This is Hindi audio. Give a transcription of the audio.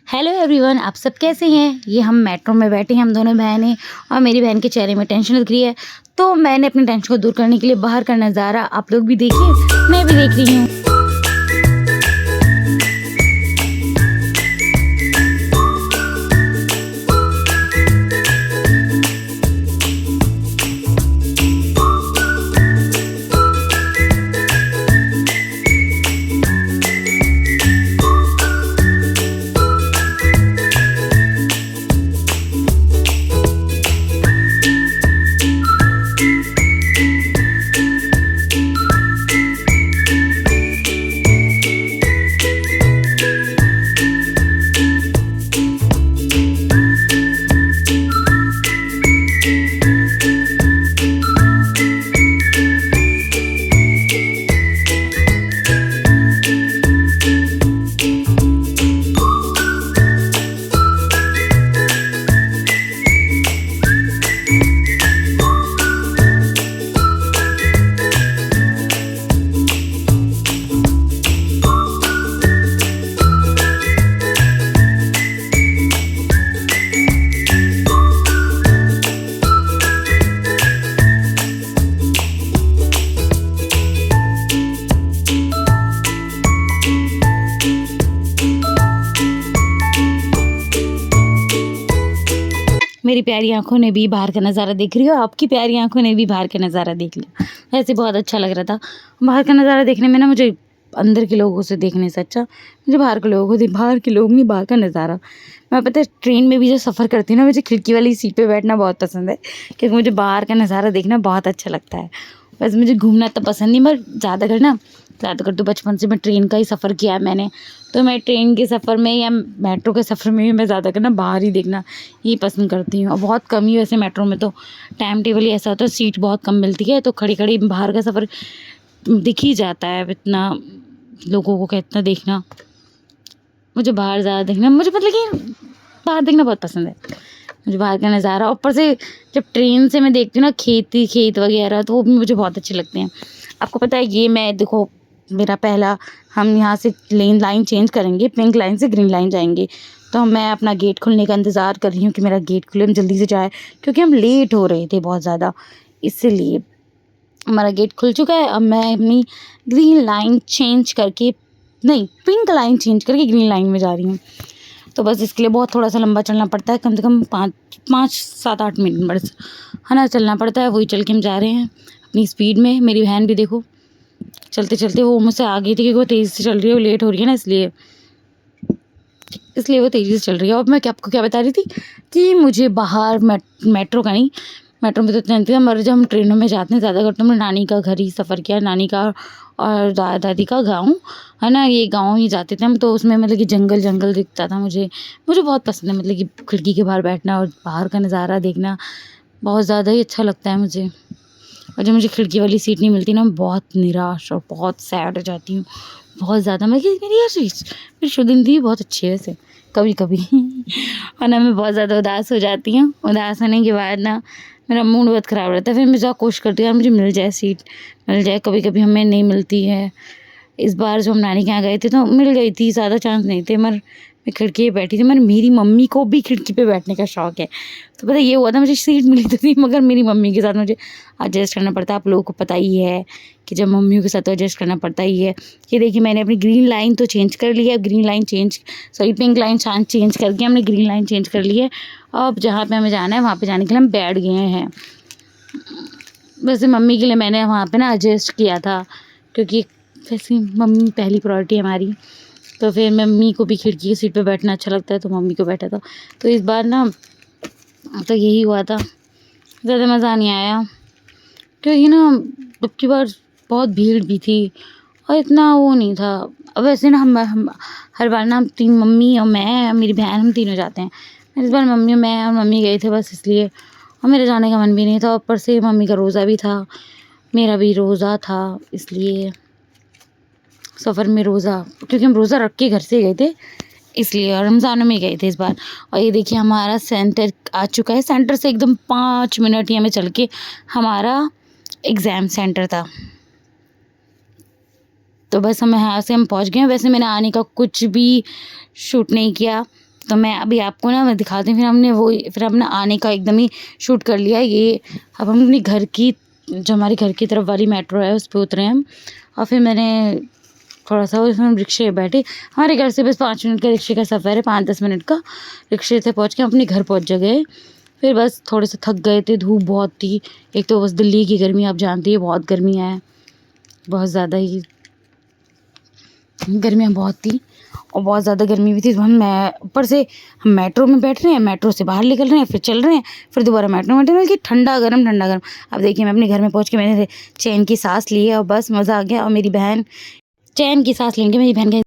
हेलो एवरीवन, आप सब कैसे हैं। ये हम मेट्रो में बैठे हैं, हम दोनों बहनें, और मेरी बहन के चेहरे में टेंशन दिख रही है। तो मैंने अपनी टेंशन को दूर करने के लिए बाहर का नज़ारा आप लोग भी देखिए, मैं भी देख रही हूँ। मेरी प्यारी आँखों ने भी बाहर का नज़ारा देख रही हो, आपकी प्यारी आँखों ने भी बाहर का नज़ारा देख लिया। ऐसे बहुत अच्छा लग रहा था बाहर का नज़ारा देखने में ना। मुझे अंदर के लोगों से देखने से अच्छा मुझे बाहर के लोगों को, बाहर के लोग नहीं, बाहर का नज़ारा। मैं पता है ट्रेन में भी जो सफ़र करती हूँ ना, मुझे खिड़की वाली सीट पे बैठना बहुत पसंद है, क्योंकि मुझे बाहर का नज़ारा देखना बहुत अच्छा लगता है। वैसे मुझे घूमना तो पसंद नहीं, मगर ज़्यादातर तो बचपन से मैं ट्रेन का ही सफ़र किया है मैंने। तो मैं ट्रेन के सफ़र में या मेट्रो के सफ़र में भी मैं ज़्यादातर ना बाहर ही देखना ही पसंद करती हूँ। और बहुत कम ही, वैसे मेट्रो में तो टाइम टेबल ही ऐसा होता है, सीट बहुत कम मिलती है, तो खड़ी खड़ी बाहर का सफ़र दिख ही जाता है। इतना लोगों को इतना देखना, मुझे बाहर ज़्यादा देखना, मुझे मतलब कि बाहर देखना बहुत पसंद है। मुझे बाहर का नज़ारा, ऊपर से जब ट्रेन से मैं देखती हूँ ना खेत वगैरह, तो वो भी मुझे बहुत अच्छे लगते हैं। आपको पता है, ये मैं देखो, मेरा पहला, हम यहाँ से लाइन चेंज करेंगे, पिंक लाइन से ग्रीन लाइन जाएंगे। तो मैं अपना गेट खुलने का इंतज़ार कर रही हूँ कि मेरा गेट खुले, हम जल्दी से जाए, क्योंकि हम लेट हो रहे थे बहुत ज़्यादा। इसलिए हमारा गेट खुल चुका है। अब मैं अपनी ग्रीन लाइन चेंज करके, नहीं, पिंक लाइन चेंज करके ग्रीन लाइन में जा रही हूँ। तो बस इसके लिए बहुत थोड़ा सा लंबा चलना पड़ता है, कम से कम 5-7-8 मिनट बस, है ना, चलना पड़ता है। वही चल के हम जा रहे हैं अपनी स्पीड में। मेरी बहन भी देखो, चलते चलते वो मुझसे आ गई थी, क्योंकि वो तेज़ी से चल रही है, वो लेट हो रही है ना, इसलिए वो तेज़ी से चल रही है। और मैं आपको क्या बता रही थी कि मुझे बाहर मेट्रो का नहीं, मेट्रो में तो जानती हूँ, मगर जब हम ट्रेनों में जाते हैं ज़्यादा करते, हमने नानी का घर ही सफ़र किया, नानी का और दादी का गाँव, है ना, ये गाँव ही जाते थे हम। तो उसमें मतलब कि जंगल दिखता था। मुझे बहुत पसंद है, मतलब कि खिड़की के बाहर बैठना और बाहर का नज़ारा देखना बहुत ज़्यादा ही अच्छा लगता है मुझे। और जब मुझे खिड़की वाली सीट नहीं मिलती ना, मैं बहुत निराश और बहुत सैड हो जाती हूँ, बहुत ज़्यादा। मैं कि मेरी शुदिंदी बहुत अच्छी है वैसे, कभी कभी और ना मैं बहुत ज़्यादा उदास हो जाती हूँ। उदास होने के बाद ना मेरा मूड बहुत ख़राब रहता है। फिर मैं कोशिश करती हूँ यार मुझे मिल जाए, सीट मिल जाए। कभी कभी हमें नहीं मिलती है। इस बार जो हम नानी के यहाँ गए थे तो मिल गई थी, ज़्यादा चांस नहीं थे, मगर मैं खिड़की पे बैठी थी। मगर मेरी मम्मी को भी खिड़की पे बैठने का शौक़ है। तो पता ये हुआ था, मुझे सीट मिली तो थी, मगर मेरी मम्मी के साथ मुझे एडजस्ट करना पड़ता है। आप लोगों को पता ही है कि जब मम्मियों के साथ तो एडजस्ट करना पड़ता ही है। ये देखिए, मैंने अपनी ग्रीन लाइन तो चेंज कर ली है, पिंक लाइन चेंज करके हमने ग्रीन लाइन चेंज कर ली है। अब जहाँ पे हमें जाना है वहाँ पे जाने के लिए हम बैठ गए हैं। वैसे मम्मी के लिए मैंने वहाँ पे ना एडजस्ट किया था, क्योंकि वैसे मम्मी पहली प्रायोरिटी है हमारी। तो फिर मम्मी को भी खिड़की की सीट पे बैठना अच्छा लगता है, तो मम्मी को बैठा था। तो इस बार ना तो यही हुआ था, ज़्यादा मज़ा नहीं आया, क्योंकि ना अब की बार बहुत भीड़ भी थी और इतना वो नहीं था। अब वैसे ना हम हर बार ना, हम तीन, मम्मी और मैं और मेरी बहन, हम तीनों जाते हैं। इस बार मम्मी और मैं और मम्मी गए थे बस, इसलिए। और मेरे जाने का मन भी नहीं था, ऊपर से मम्मी का रोज़ा भी था, मेरा भी रोज़ा था, इसलिए सफ़र में रोज़ा, क्योंकि हम रोज़ा रख के घर से गए थे, इसलिए। और रमज़ान में गए थे इस बार। और ये देखिए, हमारा सेंटर आ चुका है। सेंटर से एकदम 5 मिनट ही हमें चल के हमारा एग्ज़ाम सेंटर था। तो बस हम यहाँ से पहुँच गए हैं। वैसे मैंने आने का कुछ भी शूट नहीं किया, तो मैं अभी आपको ना मैं दिखाती हूँ, फिर हमने आने का एकदम ही शूट कर लिया। ये अब हम अपने घर की, जो हमारे घर की तरफ वाली मेट्रो है, उस पे उतरे हम। और फिर मैंने थोड़ा-सा उसमें हम रिक्शे पे बैठे। हमारे घर से बस 5 मिनट का रिक्शे का सफ़र है, 5-10 मिनट का। रिक्शे से पहुँच के हम अपने घर पहुँच गए। फिर बस थोड़े से थक गए थे, धूप बहुत थी। एक तो बस दिल्ली की गर्मी आप जानती हैं, बहुत गर्मियाँ हैं, बहुत ज़्यादा ही गर्मियाँ बहुत थी और बहुत ज़्यादा गर्मी भी थी। तो मैं ऊपर से हम मेट्रो में बैठ रहे हैं, मेट्रो से बाहर निकल रहे हैं, फिर चल रहे हैं, फिर दोबारा मेट्रो में बैठे हैं, बल्कि ठंडा गरम, ठंडा गरम। अब देखिए मैं अपने घर में पहुँच के मैंने चैन की साँस ली है और बस मज़ा आ गया। और मेरी बहन चैन की साँस लेके मेरी बहन का